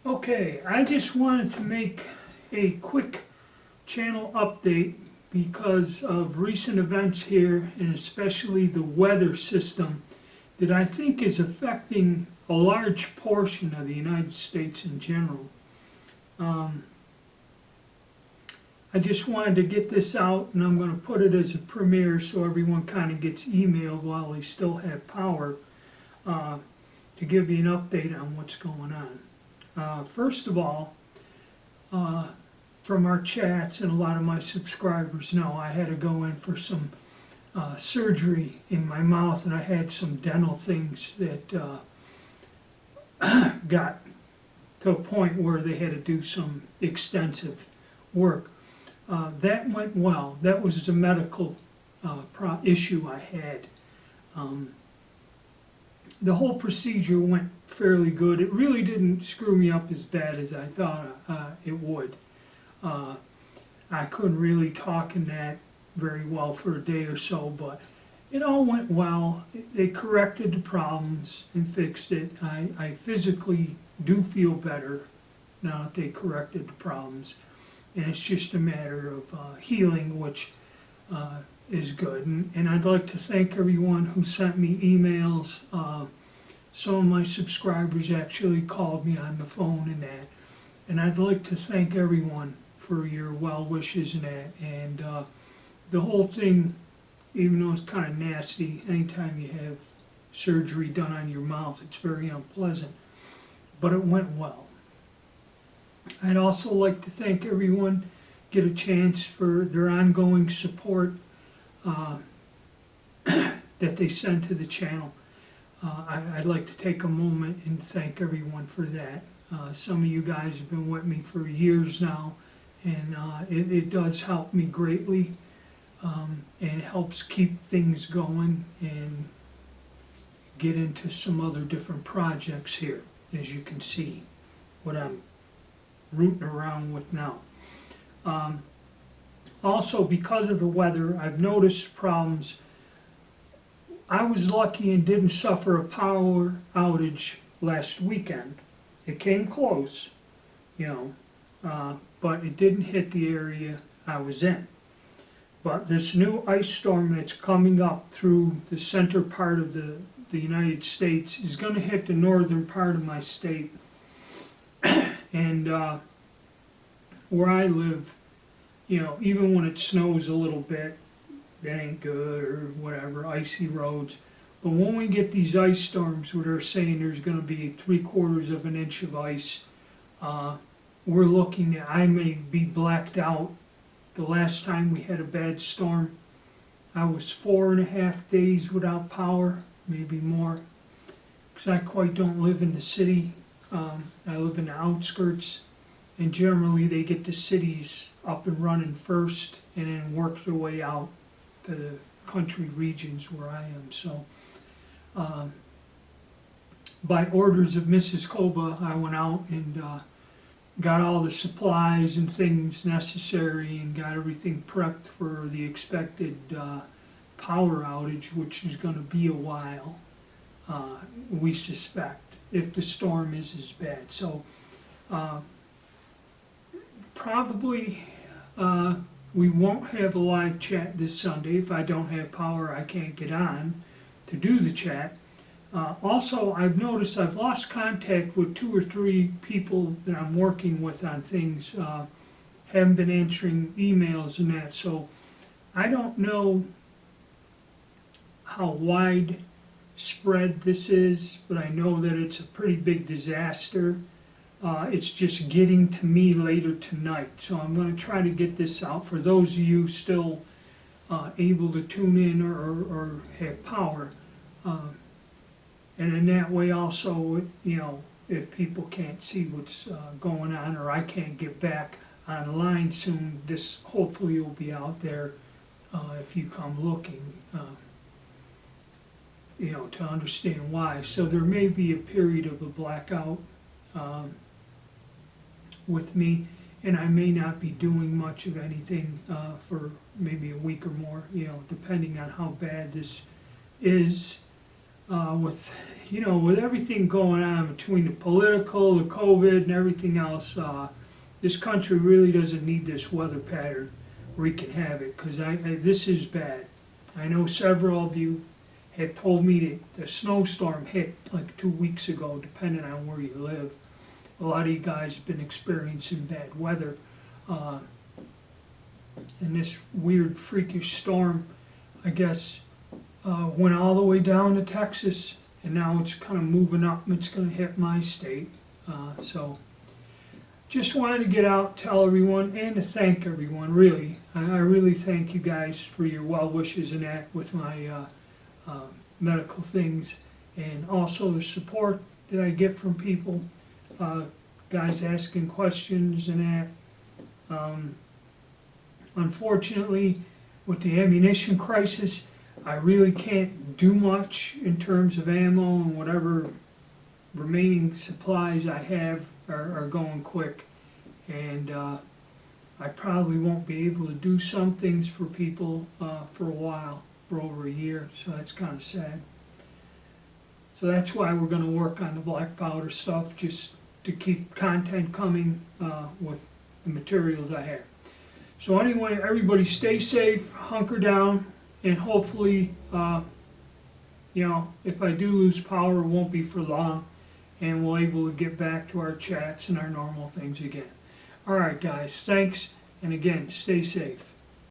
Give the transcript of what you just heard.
Okay, I just wanted to make a quick channel update because of recent events here and especially the weather system that I think is affecting a large portion of the United States in general. Um, I just wanted to get this out and I'm going to put it as a premiere so everyone kind of gets emailed while they still have power uh, to give you an update on what's going on. First of all, uh, from our chats, and a lot of my subscribers know, I had to go in for some surgery in my mouth, and I had some dental things that got to a point where they had to do some extensive work. That went well. That was the medical issue I had. Um, the whole procedure went fairly good. It really didn't screw me up as bad as I thought it would. Uh, I couldn't really talk in that very well for a day or so, but it all went well. They corrected the problems and fixed it. I physically do feel better now that they corrected the problems, and it's just a matter of healing, which is good. And I'd like to thank everyone who sent me emails. Some of my subscribers actually called me on the phone and that. And I'd like to thank everyone for your well wishes and that. And the whole thing, even though it's kind of nasty, anytime you have surgery done on your mouth, it's very unpleasant. But it went well. I'd also like to thank everyone, get a chance for their ongoing support that they send to the channel. I'd like to take a moment and thank everyone for that. Some of you guys have been with me for years now, and it does help me greatly, and it helps keep things going and get into some other different projects here, as you can see what I'm rooting around with now. Also, because of the weather, I've noticed problems. I was lucky and didn't suffer a power outage last weekend. It came close, but it didn't hit the area I was in. But this new ice storm that's coming up through the center part of the United States is going to hit the northern part of my state. And where I live, even when it snows a little bit, that ain't good or whatever, icy roads. But when we get these ice storms where they're saying there's going to be 3/4 of an inch of ice, we're looking at, I may be blacked out. The last time we had a bad storm, I was 4.5 days without power, maybe more, because I quite don't live in the city. I live in the outskirts, and generally they get the cities up and running first and then work their way out to the country regions where I am. So by orders of Mrs. Koba, I went out and got all the supplies and things necessary and got everything prepped for the expected power outage, which is going to be a while, we suspect, if the storm is as bad. So probably we won't have a live chat this Sunday. If I don't have power, I can't get on to do the chat. Also, I've noticed I've lost contact with 2 or 3 people that I'm working with on things. Haven't been answering emails and that. So I don't know how widespread this is, but I know that it's a pretty big disaster. It's just getting to me later tonight, so I'm going to try to get this out for those of you still able to tune in or have power. And in that way also, if people can't see what's going on or I can't get back online soon, this hopefully will be out there if you come looking, to understand why. So there may be a period of a blackout with me, and I may not be doing much of anything for maybe a week or more, depending on how bad this is. with, with everything going on between the political, the COVID, and everything else, this country really doesn't need this weather pattern wreaking havoc, because this is bad. I know several of you have told me that the snowstorm hit like 2 weeks ago, depending on where you live. A lot of you guys have been experiencing bad weather. And this weird, freakish storm, I guess, went all the way down to Texas, and now it's kind of moving up, and it's going to hit my state. So just wanted to get out, tell everyone, and to thank everyone, really. I really thank you guys for your well wishes and that with my medical things, and also the support that I get from people, guys asking questions and that. Unfortunately, with the ammunition crisis, I really can't do much in terms of ammo, and whatever remaining supplies I have are going quick, and I probably won't be able to do some things for people for a while, for over a year, so that's kind of sad. So that's why we're going to work on the black powder stuff, just to keep content coming with the materials I have. So anyway, everybody stay safe, hunker down, and hopefully, if I do lose power, it won't be for long, and we'll able to get back to our chats and our normal things again. All right, guys, thanks, and again, stay safe.